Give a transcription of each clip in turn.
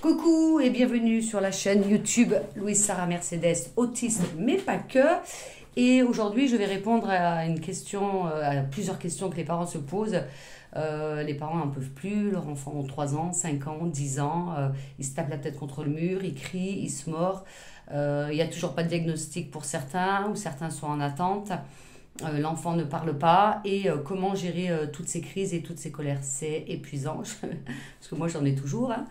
Coucou et bienvenue sur la chaîne YouTube Louise Sarah Mercedes, autiste mais pas que. Et aujourd'hui je vais répondre à une question, à plusieurs questions que les parents se posent. Les parents n'en peuvent plus, leurs enfants ont 3 ans, 5 ans, 10 ans, ils se tapent la tête contre le mur, ils crient, ils se mordent. Il n'y a toujours pas de diagnostic pour certains ou certains sont en attente. L'enfant ne parle pas et comment gérer toutes ces crises et toutes ces colères, c'est épuisant parce que moi j'en ai toujours, hein.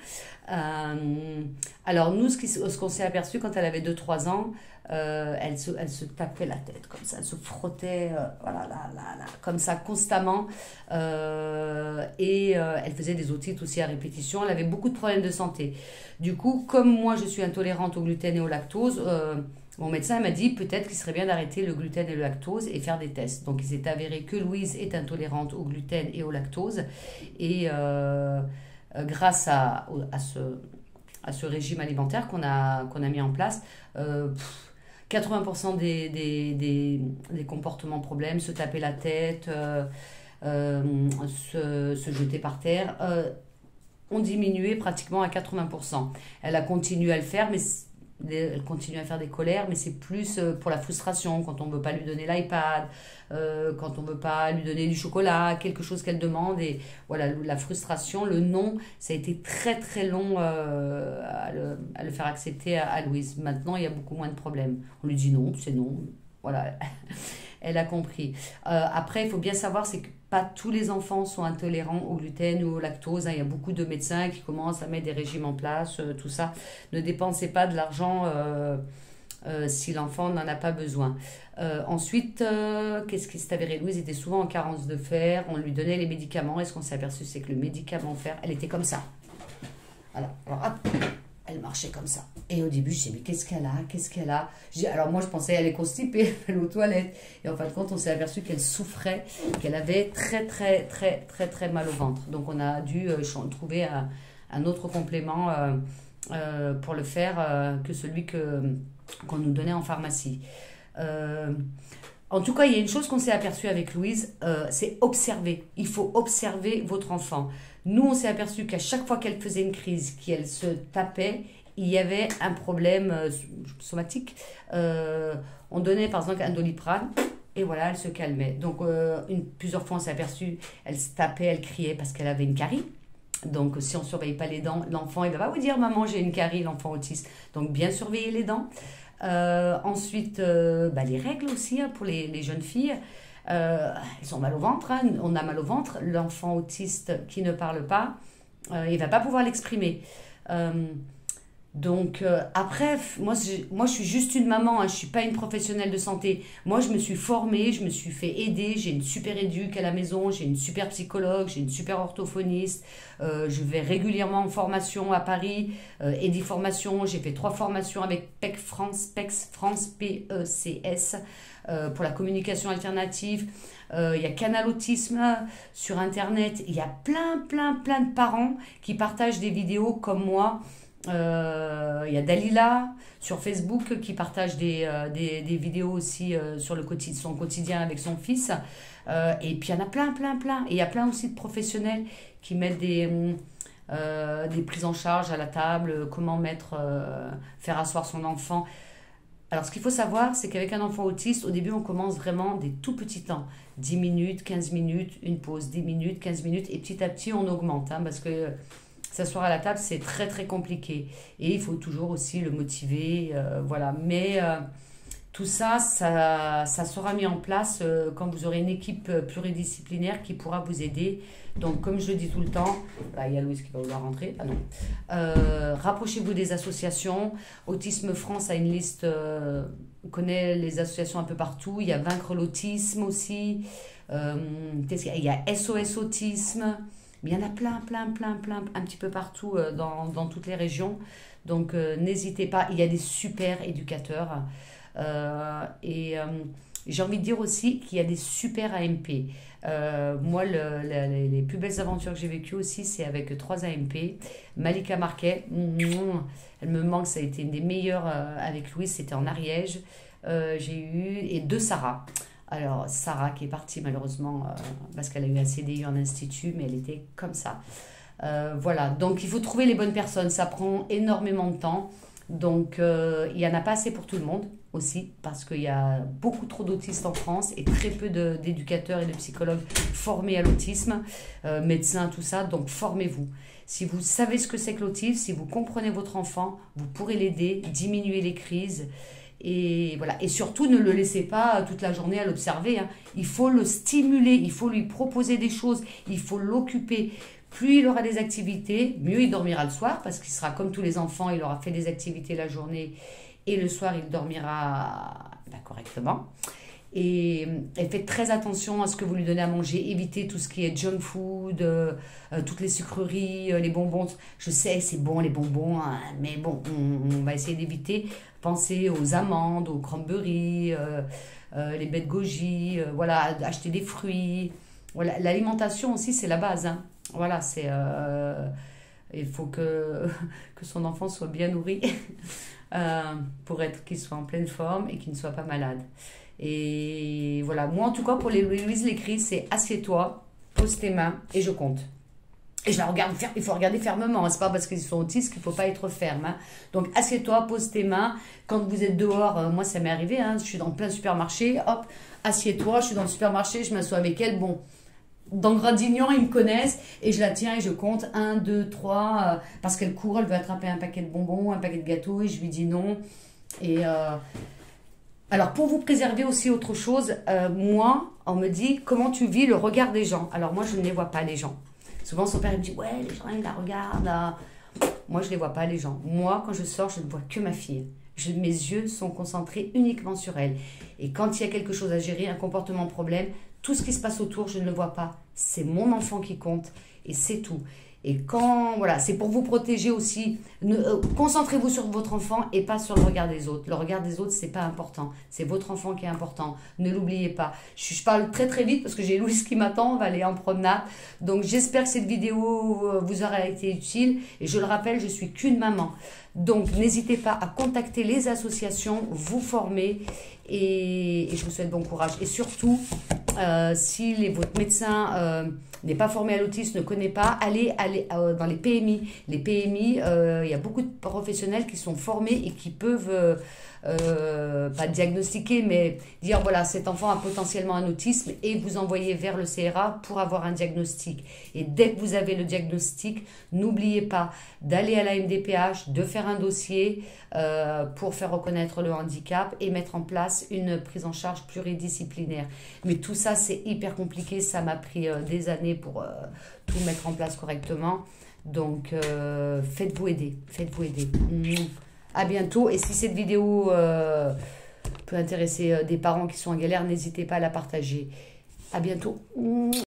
Alors nous ce qu'on s'est aperçu quand elle avait 2-3 ans, elle se tapait la tête comme ça, elle se frottait voilà, là, comme ça constamment, et elle faisait des otites aussi à répétition. Elle avait beaucoup de problèmes de santé. Du coup, comme moi je suis intolérante au gluten et au lactose, mon médecin m'a dit peut-être qu'il serait bien d'arrêter le gluten et le lactose et faire des tests. Donc il s'est avéré que Louise est intolérante au gluten et au lactose. Et grâce à ce régime alimentaire qu'on a mis en place, 80% des comportements problèmes, se taper la tête, se jeter par terre, ont diminué pratiquement à 80%. Elle a continué à le faire, mais elle continue à faire des colères, mais c'est plus pour la frustration, quand on ne veut pas lui donner l'iPad, quand on ne veut pas lui donner du chocolat, quelque chose qu'elle demande. Et voilà, la frustration, le non, ça a été très très long à le faire accepter à Louise. Maintenant, il y a beaucoup moins de problèmes. On lui dit non, c'est non. Voilà, elle a compris. Après, il faut bien savoir, c'est que pas tous les enfants sont intolérants au gluten ou au lactose, hein. Il y a beaucoup de médecins qui commencent à mettre des régimes en place, tout ça. Ne dépensez pas de l'argent si l'enfant n'en a pas besoin. Ensuite, qu'est-ce qui s'est avéré? Louise était souvent en carence de fer, on lui donnait les médicaments, et ce qu'on s'est aperçu, c'est que le médicament fer, elle était comme ça. Voilà, alors hop, elle marchait comme ça. Et au début, je me disais, mais qu'est-ce qu'elle a? Qu'est-ce qu'elle a? Alors moi, je pensais qu'elle est constipée, elle est aux toilettes. Et en fin de compte, on s'est aperçu qu'elle souffrait, qu'elle avait très mal au ventre. Donc on a dû trouver un autre complément pour le faire que celui qu'on nous donnait en pharmacie. En tout cas, il y a une chose qu'on s'est aperçu avec Louise, c'est observer. Il faut observer votre enfant. Nous, on s'est aperçu qu'à chaque fois qu'elle faisait une crise, qu'elle se tapait, il y avait un problème somatique. On donnait par exemple un Doliprane et voilà, elle se calmait. Donc, plusieurs fois, on s'est aperçu, elle se tapait, elle criait parce qu'elle avait une carie. Donc, si on ne surveille pas les dents, l'enfant, il va pas vous dire « Maman, j'ai une carie », l'enfant autiste. Donc, bien surveiller les dents. Ensuite, les règles aussi, hein, pour les jeunes filles. Elles ont mal au ventre, hein. On a mal au ventre. L'enfant autiste qui ne parle pas, il ne va pas pouvoir l'exprimer. Donc, après, moi, je suis juste une maman, hein, je ne suis pas une professionnelle de santé. Moi, je me suis formée, je me suis fait aider, j'ai une super éduque à la maison, j'ai une super psychologue, j'ai une super orthophoniste. Je vais régulièrement en formation à Paris, Ediformation. J'ai fait 3 formations avec PEC France, PECS, pour la communication alternative. Il y a Canal Autisme sur Internet. Il y a plein de parents qui partagent des vidéos comme moi. Il y a Dalila sur Facebook qui partage des vidéos aussi sur son quotidien avec son fils. Et puis il y en a plein. Et il y a plein aussi de professionnels qui mettent des prises en charge à la table, comment faire asseoir son enfant. Alors, ce qu'il faut savoir, c'est qu'avec un enfant autiste, au début, on commence vraiment des tout petits temps. 10 minutes, 15 minutes, une pause, 10 minutes, 15 minutes. Et petit à petit, on augmente, hein, parce que s'asseoir à la table, c'est très compliqué. Et il faut toujours aussi le motiver, voilà. Mais tout ça sera mis en place quand vous aurez une équipe pluridisciplinaire qui pourra vous aider. Donc, comme je le dis tout le temps, là, il y a Louise qui va vouloir rentrer. Ah non. Rapprochez-vous des associations. Autisme France a une liste, on connaît les associations un peu partout. Il y a Vaincre l'autisme aussi. Il y a SOS Autisme. Mais il y en a plein, un petit peu partout dans toutes les régions. Donc, n'hésitez pas. Il y a des super éducateurs. J'ai envie de dire aussi qu'il y a des super AMP. Moi, les plus belles aventures que j'ai vécues aussi, c'est avec 3 AMP. Malika Marquet, elle me manque, ça a été une des meilleures avec Louise, c'était en Ariège. Et 2 Sarah. Alors, Sarah qui est partie malheureusement parce qu'elle a eu un CDI en institut, mais elle était comme ça. Voilà, donc il faut trouver les bonnes personnes, ça prend énormément de temps. Donc il n'y en a pas assez pour tout le monde aussi, parce qu'il y a beaucoup trop d'autistes en France et très peu d'éducateurs et de psychologues formés à l'autisme, médecins, tout ça, donc formez-vous. Si vous savez ce que c'est que l'autisme, si vous comprenez votre enfant, vous pourrez l'aider, diminuer les crises. Et voilà. Et surtout, ne le laissez pas toute la journée à l'observer, hein. Il faut le stimuler, il faut lui proposer des choses, il faut l'occuper. Plus il aura des activités, mieux il dormira le soir, parce qu'il sera comme tous les enfants, il aura fait des activités la journée et le soir il dormira correctement. Et faites très attention à ce que vous lui donnez à manger. Évitez tout ce qui est junk food, toutes les sucreries, les bonbons. Je sais, c'est bon les bonbons, hein, mais bon, on va essayer d'éviter. Pensez aux amandes, aux cranberries, les baies de goji, voilà, acheter des fruits. Voilà, l'alimentation aussi, c'est la base, hein. Voilà, il faut que son enfant soit bien nourri pour qu'il soit en pleine forme et qu'il ne soit pas malade. Et voilà, moi en tout cas pour les Louise l'écrit, c'est assieds-toi, pose tes mains et je compte. Et je la regarde, il faut regarder fermement, hein. C'est pas parce qu'ils sont autistes qu'il ne faut pas être ferme, hein. Donc assieds-toi, pose tes mains. Quand vous êtes dehors, moi ça m'est arrivé, hein, je suis dans plein supermarché, hop, assieds-toi, je suis dans le supermarché, je m'assois avec elle, bon. Dans Gradignan, ils me connaissent et je la tiens et je compte 1, 2, 3 parce qu'elle court, elle veut attraper un paquet de bonbons, un paquet de gâteaux et je lui dis non. Et alors pour vous préserver aussi autre chose, moi, on me dit comment tu vis le regard des gens. Alors moi, je ne les vois pas les gens. Souvent son père il me dit ouais, les gens ils la regardent. Moi, je ne les vois pas les gens. Moi, quand je sors, je ne vois que ma fille. Mes yeux sont concentrés uniquement sur elle. Et quand il y a quelque chose à gérer, un comportement problème, tout ce qui se passe autour, je ne le vois pas. C'est mon enfant qui compte et c'est tout. Et quand, voilà, c'est pour vous protéger aussi. Concentrez-vous sur votre enfant et pas sur le regard des autres. Le regard des autres, c'est pas important. C'est votre enfant qui est important. Ne l'oubliez pas. Je parle très très vite parce que j'ai Louise qui m'attend. On va aller en promenade. Donc j'espère que cette vidéo vous aura été utile. Et je le rappelle, je suis qu'une maman. Donc n'hésitez pas à contacter les associations, vous former et je vous souhaite bon courage. Et surtout, si votre médecin n'est pas formé à l'autisme, ne connaît pas, allez dans les PMI. Les PMI, il y a beaucoup de professionnels qui sont formés et qui peuvent, pas diagnostiquer, mais dire voilà, cet enfant a potentiellement un autisme et vous envoyer vers le CRA pour avoir un diagnostic. Et dès que vous avez le diagnostic, n'oubliez pas d'aller à la MDPH, de faire un dossier pour faire reconnaître le handicap et mettre en place une prise en charge pluridisciplinaire. Mais tout ça, c'est hyper compliqué. Ça m'a pris des années pour tout mettre en place correctement. Donc, faites-vous aider. Faites-vous aider. À bientôt. Et si cette vidéo peut intéresser des parents qui sont en galère, n'hésitez pas à la partager. À bientôt.